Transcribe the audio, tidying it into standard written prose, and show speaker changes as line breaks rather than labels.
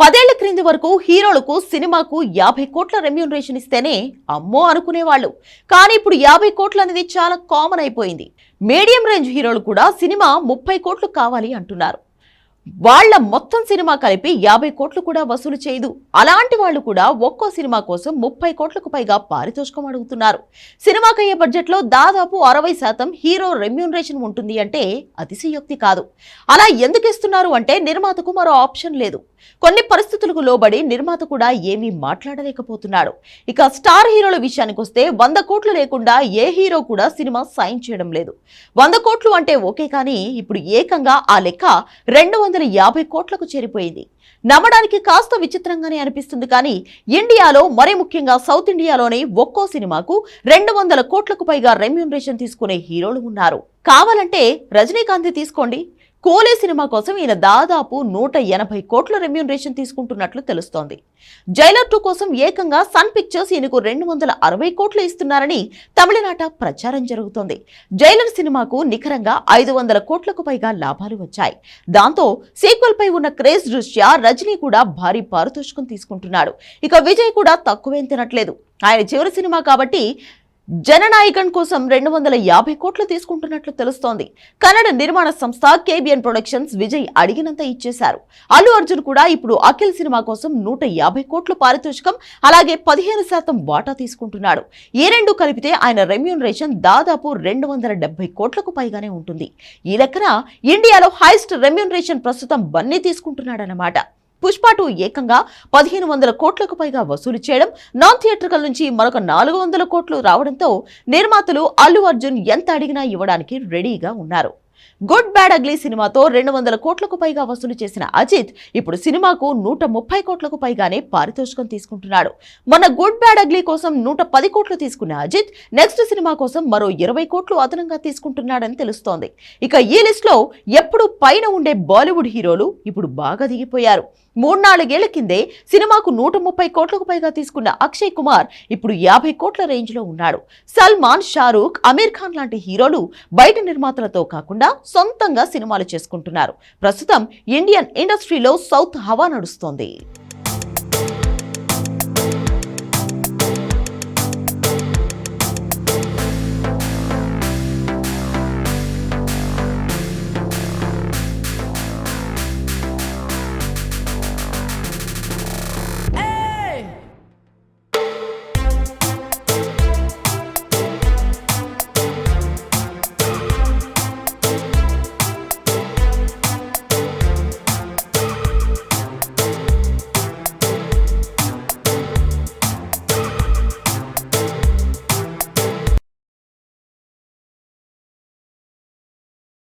10 ఏళ్ల క్రింది వరకు హీరోలకు సినిమాకు 50 కోట్ల రెమ్యూనరేషన్ ఇస్తేనే అమ్మో అనుకునేవాళ్ళు. కానీ ఇప్పుడు 50 కోట్లు అనేది చాలా కామన్ అయిపోయింది. మీడియం రేంజ్ హీరోలు కూడా సినిమా 30 కోట్లు కావాలి అంటున్నారు. వాళ్ళ మొత్తం సినిమా కలిపి 50 కోట్లు కూడా వసూలు చేయదు. అలాంటి వాళ్ళు కూడా ఒక్కో సినిమా కోసం 30 కోట్లకు పైగా పారితోషికం అడుగుతున్నారు. సినిమాకయ్యే బడ్జెట్లో దాదాపు 60% హీరో రెమ్యూనరేషన్ ఉంటుంది అంటే అతిశయోక్తి కాదు. అలా ఎందుకు ఇస్తున్నారు అంటే నిర్మాతకు మరో ఆప్షన్ లేదు. కొన్ని పరిస్థితులకు లోబడి నిర్మాత కూడా ఏమీ మాట్లాడలేకపోతున్నాడు. ఇక స్టార్ హీరోల విషయానికి వస్తే 100 కోట్లు లేకుండా ఏ హీరో కూడా సినిమా సైన్ చేయడం లేదు. 100 కోట్లు అంటే ఓకే, కానీ ఇప్పుడు ఏకంగా ఆ లెక్క 250 కోట్లకు చేరిపోయింది. నమ్మడానికి కాస్త విచిత్రంగానే అనిపిస్తుంది, కానీ ఇండియాలో మరీ ముఖ్యంగా సౌత్ ఇండియాలోనే ఒక్కో సినిమాకు 200 కోట్లకు పైగా రెమ్యూనరేషన్ తీసుకునే హీరోలు ఉన్నారు. కావాలంటే రజనీకాంత్ తీసుకోండి. కోలే సినిమా కోసం ఈయన దాదాపు 180 కోట్ల రెమ్యూనరేషన్ తీసుకుంటున్నట్లు తెలుస్తోంది. జైలర్ 2 కోసం ఏకంగా సన్ పిక్చర్స్ ఈయనకు 260 కోట్లు ఇస్తున్నారని తమిళనాట ప్రచారం జరుగుతోంది. జైలర్ సినిమాకు నికరంగా 500 కోట్లకు పైగా లాభాలు వచ్చాయి. దాంతో సీక్వెల్ పై ఉన్న క్రేజ్ దృష్ట్యా రజనీ కూడా భారీ పారితోషికం తీసుకుంటున్నాడు. ఇక విజయ్ కూడా తక్కువేం తినట్లేదు. ఆయన చివరి సినిమా కాబట్టి జననాయకన్ కోసం 250 కోట్లు తీసుకుంటున్నట్లు తెలుస్తోంది. కన్నడ నిర్మాణ సంస్థ కేబిఎన్ ప్రొడక్షన్స్ విజయ్ అడిగినంత ఇచ్చేశారు. అల్లు అర్జున్ కూడా ఇప్పుడు అఖిల్ సినిమా కోసం 150 కోట్లు పారితోషికం, అలాగే 15% వాటా తీసుకుంటున్నాడు. ఈ రెండు కలిపితే ఆయన రెమ్యూనరేషన్ దాదాపు 270 కోట్లకు పైగానే ఉంటుంది. ఈ లెక్కన ఇండియాలో హైయెస్ట్ రెమ్యూనరేషన్ ప్రస్తుతం బన్నీ తీసుకుంటున్నాడన్నమాట. పుష్ప 2 ఏకంగా 1500 కోట్లకు పైగా వసూలు చేయడం, నాన్ థియేట్రికల్ నుంచి మరొక 400 కోట్లు రావడంతో నిర్మాతలు అల్లు అర్జున్ ఎంత అడిగినా ఇవ్వడానికి రెడీగా ఉన్నారు. గుడ్ బ్యాడ్ అగ్లీ సినిమాతో 200 కోట్లకు పైగా వసూలు చేసిన అజిత్ ఇప్పుడు సినిమాకు 130 కోట్లకు పైగానే పారితోషికం తీసుకుంటున్నాడు. మన గుడ్ బ్యాడ్ అగ్లీ కోసం 110 కోట్లు తీసుకున్న అజిత్ నెక్స్ట్ సినిమా కోసం మరో 20 కోట్లు అదనంగా తీసుకుంటున్నాడని తెలుస్తోంది. ఇక ఈ లిస్ట్ లో ఎప్పుడు పైన ఉండే బాలీవుడ్ హీరోలు ఇప్పుడు బాగా దిగిపోయారు. 3-4 ఏళ్ల కిందే సినిమాకు 130 కోట్లకు పైగా తీసుకున్న అక్షయ్ కుమార్ ఇప్పుడు 50 కోట్ల రేంజ్ లో ఉన్నాడు. సల్మాన్, షారూక్, అమీర్ ఖాన్ లాంటి హీరోలు బయట నిర్మాతలతో కాకుండా సొంతంగా సినిమాలు చేసుకుంటున్నారు. ప్రస్తుతం ఇండియన్ ఇండస్ట్రీలో సౌత్ హవా నడుస్తోంది.